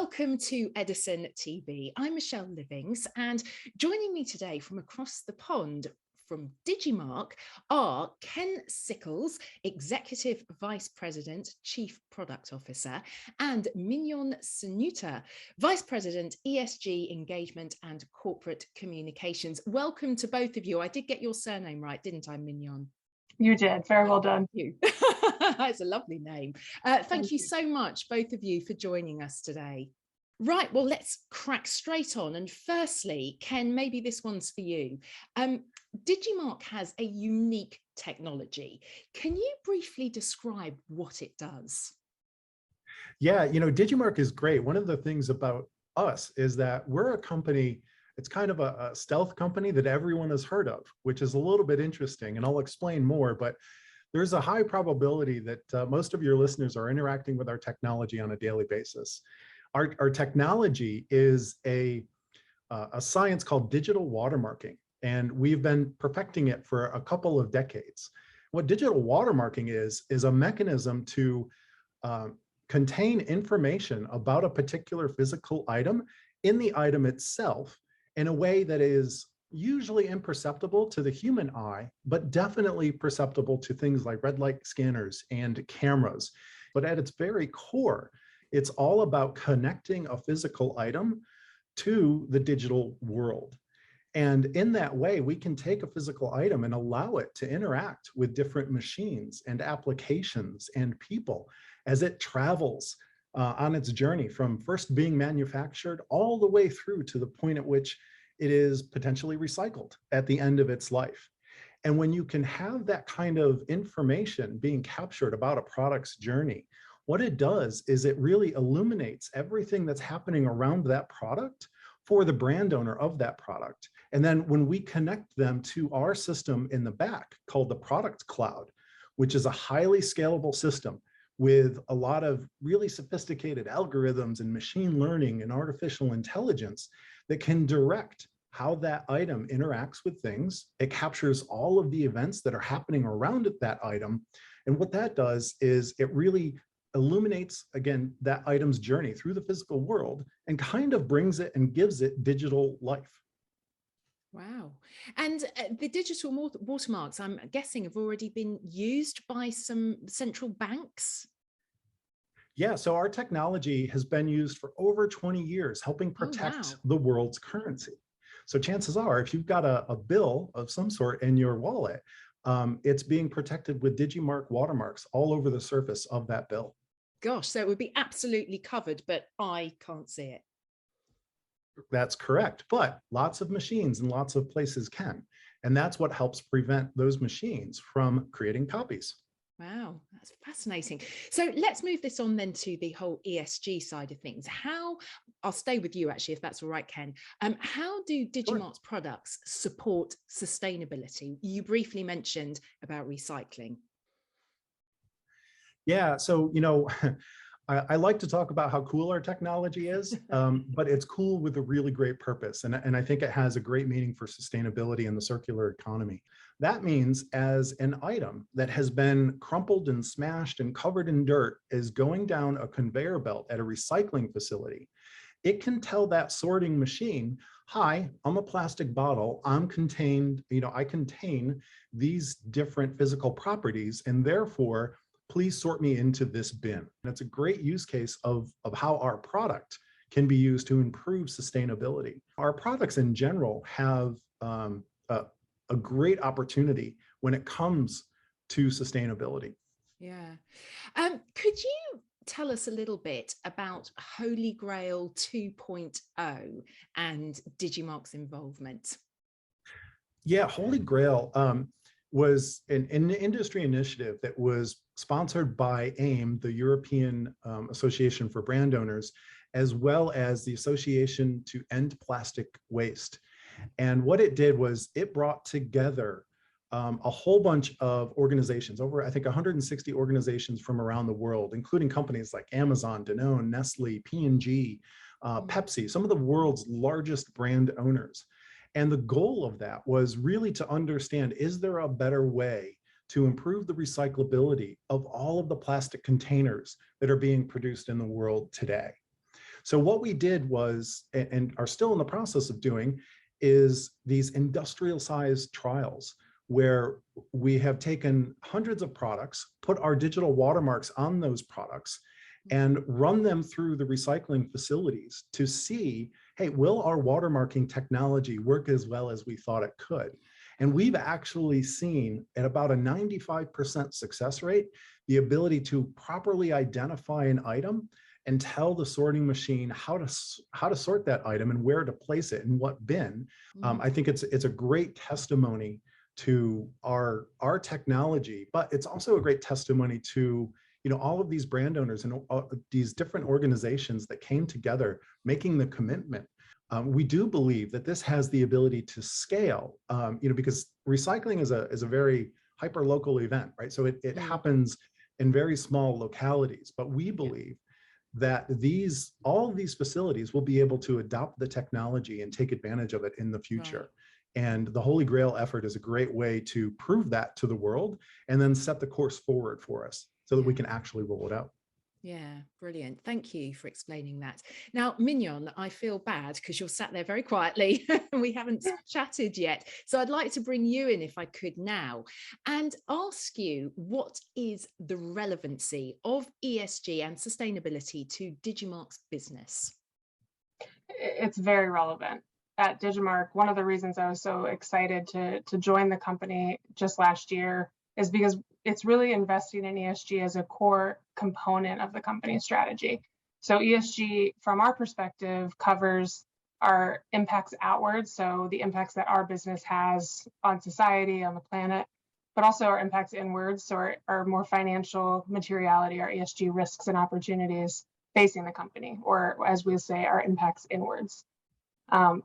Welcome to Edison TV. I'm Michelle Livings, and joining me today from across the pond from Digimarc are Ken Sickles, Executive Vice President, Chief Product Officer, and Mignon Senuta, Vice President, ESG Engagement and Corporate Communications. Welcome to both of you. I did get your surname right, didn't I, Mignon? You did. Very well done. You. It's a lovely name. Thank you so much, both of you, for joining us today. Right, well, let's crack straight on. And firstly, Ken, maybe this one's for you. Digimarc has a unique technology. Can you briefly describe what it does? Yeah, Digimarc is great. One of the things about us is that we're a company, it's kind of a stealth company that everyone has heard of, which is a little bit interesting, and I'll explain more, but there's a high probability that most of your listeners are interacting with our technology on a daily basis. Our technology is a science called digital watermarking, and we've been perfecting it for a couple of decades. What digital watermarking is a mechanism to contain information about a particular physical item in the item itself in a way that is usually imperceptible to the human eye, but definitely perceptible to things like red light scanners and cameras. But at its very core, it's all about connecting a physical item to the digital world. And in that way, we can take a physical item and allow it to interact with different machines and applications and people as it travels on its journey from first being manufactured all the way through to the point at which it is potentially recycled at the end of its life. And when you can have that kind of information being captured about a product's journey, what it does is it really illuminates everything that's happening around that product for the brand owner of that product. And then when we connect them to our system in the back called the product cloud, which is a highly scalable system with a lot of really sophisticated algorithms and machine learning and artificial intelligence that can direct how that item interacts with things. It captures all of the events that are happening around that item. And what that does is it really illuminates, again, that item's journey through the physical world and kind of brings it and gives it digital life. Wow. And the digital watermarks, I'm guessing, have already been used by some central banks? Yeah, so our technology has been used for over 20 years, helping protect the world's currency. So chances are, if you've got a bill of some sort in your wallet, it's being protected with Digimarc watermarks all over the surface of that bill. Gosh, so it would be absolutely covered, but I can't see it. That's correct, but lots of machines and lots of places can. And that's what helps prevent those machines from creating copies. Wow, that's fascinating. So let's move this on then to the whole ESG side of things. I'll stay with you actually, if that's all right, Ken. How do Digimarc's products support sustainability? You briefly mentioned about recycling. Yeah, so, I like to talk about how cool our technology is, but it's cool with a really great purpose. And I think it has a great meaning for sustainability and the circular economy. That means as an item that has been crumpled and smashed and covered in dirt is going down a conveyor belt at a recycling facility, it can tell that sorting machine, hi, I'm a plastic bottle, I contain these different physical properties, and therefore, please sort me into this bin. And it's a great use case of how our product can be used to improve sustainability. Our products in general have a great opportunity when it comes to sustainability. Yeah. Could you tell us a little bit about HolyGrail 2.0 and Digimarc's involvement? Yeah, HolyGrail was an industry initiative that was sponsored by AIM, the European Association for Brand Owners, as well as the Association to End Plastic Waste. And what it did was it brought together a whole bunch of organizations, over I think 160 organizations from around the world, including companies like Amazon, Danone, Nestle, P&G, Pepsi, some of the world's largest brand owners. And the goal of that was really to understand, is there a better way to improve the recyclability of all of the plastic containers that are being produced in the world today? So what we did was, and are still in the process of doing, is these industrial sized trials where we have taken hundreds of products, put our digital watermarks on those products, and run them through the recycling facilities to see, hey, will our watermarking technology work as well as we thought it could? And we've actually seen at about a 95% success rate, the ability to properly identify an item and tell the sorting machine how to sort that item and where to place it in what bin. I think it's a great testimony to our technology, but it's also a great testimony to all of these brand owners and these different organizations that came together making the commitment. We do believe that this has the ability to scale, because recycling is a very hyper local event, right? So it happens in very small localities, but we believe that all of these facilities will be able to adopt the technology and take advantage of it in the future. Right. And the Holy Grail effort is a great way to prove that to the world and then set the course forward for us so that we can actually roll it out. Yeah, brilliant. Thank you for explaining that. Now, Mignon, I feel bad because you're sat there very quietly and we haven't chatted yet. So I'd like to bring you in if I could now and ask you, what is the relevancy of ESG and sustainability to Digimarc's business? It's very relevant. At Digimarc, one of the reasons I was so excited to join the company just last year is because it's really investing in ESG as a core component of the company's strategy. So ESG, from our perspective, covers our impacts outwards, so the impacts that our business has on society, on the planet, but also our impacts inwards, so our more financial materiality, our ESG risks and opportunities facing the company, or as we say, our impacts inwards.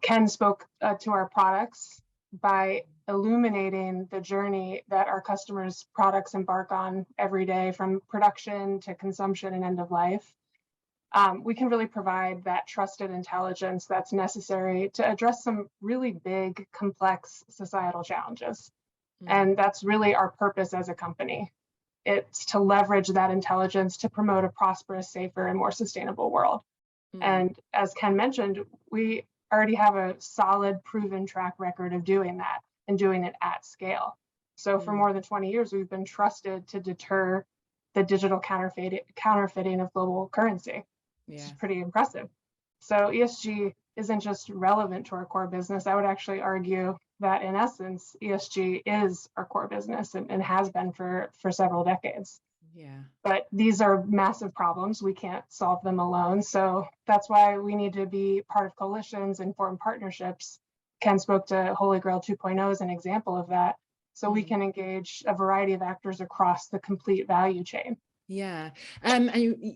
Ken spoke to our products by illuminating the journey that our customers' products embark on every day, from production to consumption and end of life. We can really provide that trusted intelligence that's necessary to address some really big, complex societal challenges. And that's really our purpose as a company. It's to leverage that intelligence to promote a prosperous, safer, and more sustainable world. And as Ken mentioned, we already have a solid, proven track record of doing that and doing it at scale. So for more than 20 years, we've been trusted to deter the digital counterfeiting of global currency, which is pretty impressive. So ESG isn't just relevant to our core business. I would actually argue that in essence, ESG is our core business and has been for several decades. Yeah. But these are massive problems. We can't solve them alone. So that's why we need to be part of coalitions and form partnerships. Ken spoke to Holy Grail 2.0 as an example of that. So we can engage a variety of actors across the complete value chain. Yeah. And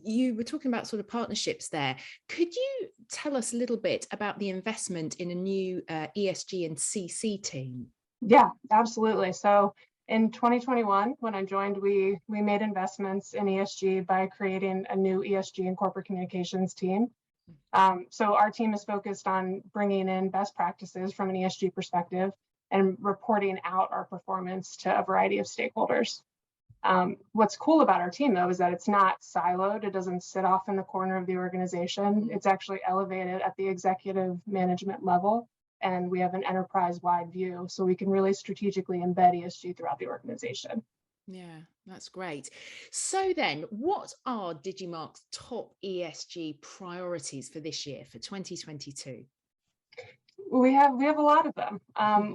you were talking about sort of partnerships there. Could you tell us a little bit about the investment in a new ESG and CC team? Yeah, absolutely. So in 2021, when I joined, we made investments in ESG by creating a new ESG and corporate communications team. So our team is focused on bringing in best practices from an ESG perspective and reporting out our performance to a variety of stakeholders. What's cool about our team, though, is that it's not siloed. It doesn't sit off in the corner of the organization. It's actually elevated at the executive management level. And we have an enterprise-wide view, so we can really strategically embed ESG throughout the organization. Yeah, that's great. So then, what are Digimarc's top ESG priorities for this year, for 2022? We have a lot of them.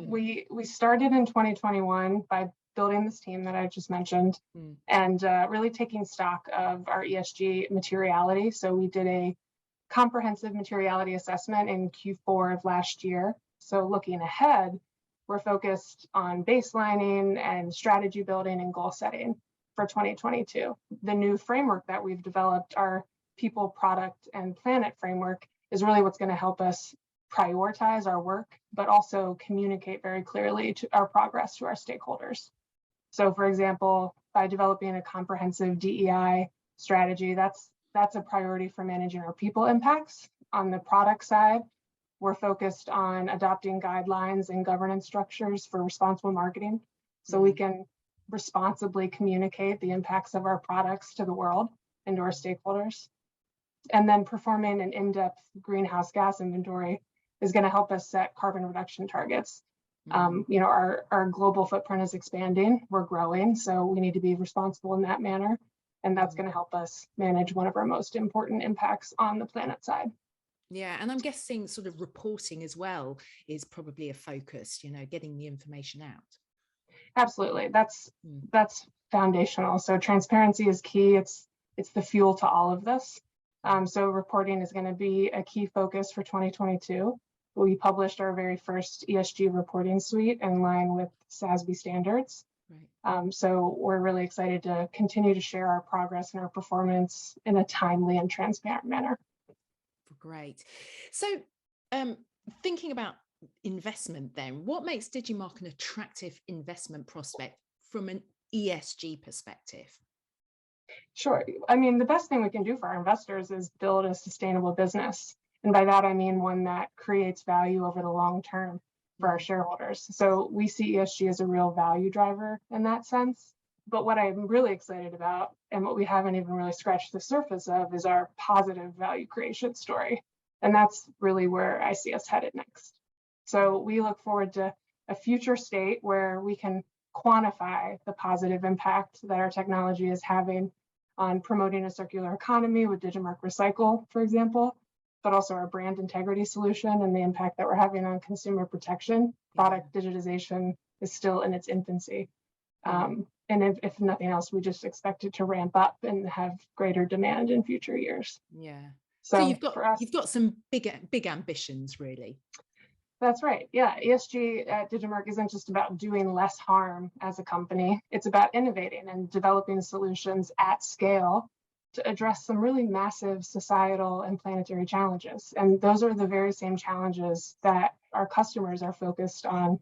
We started in 2021 by building this team that I just mentioned and really taking stock of our ESG materiality. So we did a comprehensive materiality assessment in Q4 of last year. So looking ahead, we're focused on baselining and strategy building and goal setting for 2022. The new framework that we've developed, our people, product, and planet framework, is really what's going to help us prioritize our work, but also communicate very clearly to our progress to our stakeholders. So for example, by developing a comprehensive DEI strategy, that's a priority for managing our people impacts. On the product side, we're focused on adopting guidelines and governance structures for responsible marketing so we can responsibly communicate the impacts of our products to the world and to our stakeholders. And then performing an in-depth greenhouse gas inventory is going to help us set carbon reduction targets. You know, our global footprint is expanding, we're growing, so we need to be responsible in that manner. And that's going to help us manage one of our most important impacts on the planet side. Yeah, and I'm guessing sort of reporting as well is probably a focus, you know, getting the information out. Absolutely, that's foundational. So transparency is key. It's the fuel to all of this. So reporting is going to be a key focus for 2022. We published our very first ESG reporting suite in line with SASB standards. Right. So we're really excited to continue to share our progress and our performance in a timely and transparent manner. Great. So thinking about investment then, what makes Digimarc an attractive investment prospect from an ESG perspective? Sure. I mean, the best thing we can do for our investors is build a sustainable business. And by that, I mean one that creates value over the long term for our shareholders. So we see ESG as a real value driver in that sense. But what I'm really excited about, and what we haven't even really scratched the surface of, is our positive value creation story. And that's really where I see us headed next. So we look forward to a future state where we can quantify the positive impact that our technology is having on promoting a circular economy with Digimarc Recycle, for example, but also our brand integrity solution and the impact that we're having on consumer protection. Product digitization is still in its infancy. And if nothing else, we just expect it to ramp up and have greater demand in future years. Yeah. So you've got some big ambitions, really. That's right. Yeah. ESG at Digimarc isn't just about doing less harm as a company. It's about innovating and developing solutions at scale to address some really massive societal and planetary challenges. And those are the very same challenges that our customers are focused on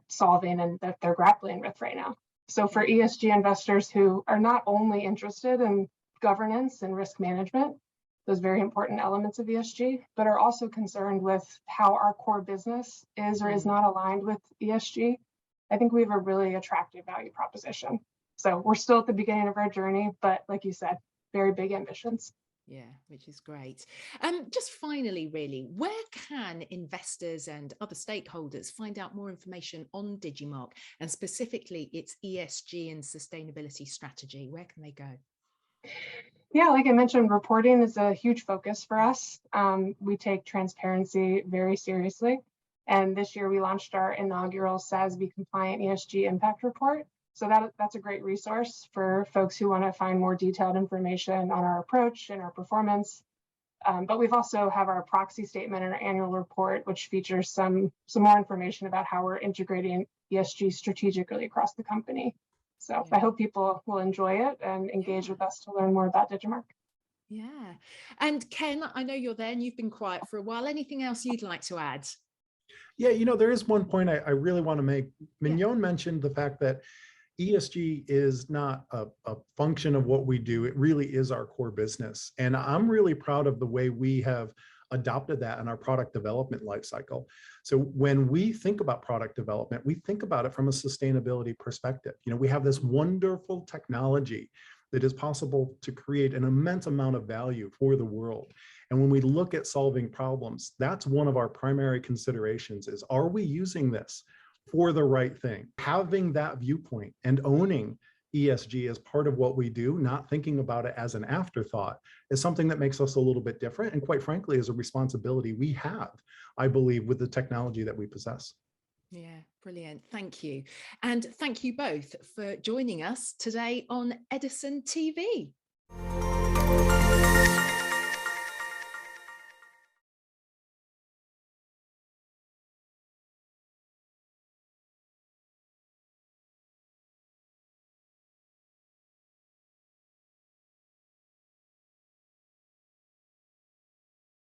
solving and that they're grappling with right now. So for ESG investors who are not only interested in governance and risk management, those very important elements of ESG, but are also concerned with how our core business is or is not aligned with ESG, I think we have a really attractive value proposition. So we're still at the beginning of our journey, but like you said, very big ambitions. Yeah, which is great. Just finally, really, where can investors and other stakeholders find out more information on Digimarc and specifically its ESG and sustainability strategy? Where can they go? Yeah, like I mentioned, reporting is a huge focus for us. We take transparency very seriously. And this year we launched our inaugural SASB compliant ESG impact report. So that's a great resource for folks who want to find more detailed information on our approach and our performance. But we've also have our proxy statement and our annual report, which features some more information about how we're integrating ESG strategically across the company. So I hope people will enjoy it and engage with us to learn more about Digimarc. Yeah. And Ken, I know you're there and you've been quiet for a while. Anything else you'd like to add? Yeah, you know, there is one point I really want to make. Mignon mentioned the fact that ESG is not a function of what we do. It really is our core business. And I'm really proud of the way we have adopted that in our product development lifecycle. So when we think about product development, we think about it from a sustainability perspective. You know, we have this wonderful technology that is possible to create an immense amount of value for the world. And when we look at solving problems, that's one of our primary considerations is, are we using this for the right thing? Having that viewpoint and owning ESG as part of what we do, not thinking about it as an afterthought, is something that makes us a little bit different. And quite frankly, is a responsibility we have, I believe, with the technology that we possess. Yeah, brilliant. Thank you. And thank you both for joining us today on Edison TV.